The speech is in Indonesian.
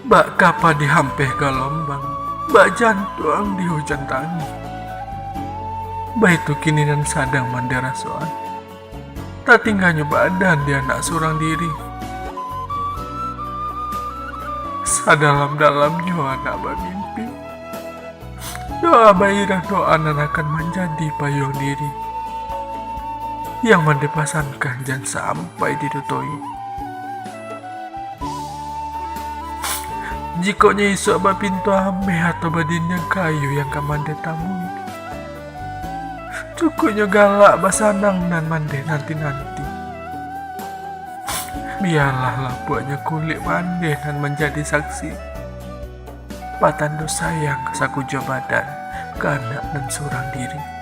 Bak kapa dihampeh gelombang, bak jantung di hujan tangi. Baitu kini dan sadang mandera soal. Tak tinggalnya badan dia nak seorang diri. Sadalam-dalamnya anak bermimpi. Doa bairah doa akan menjadi payung diri. Yang mendepasankan jangan sampai didutoi. Jikonya isu abah pintu ameh atau badinnya kayu yang kamande tamui. Cukupnya galak basanang dan mande nanti-nanti. Biarlah lapuannya kulit mande dan menjadi saksi. Patando sayang sakujo badan ke anak dan seorang diri.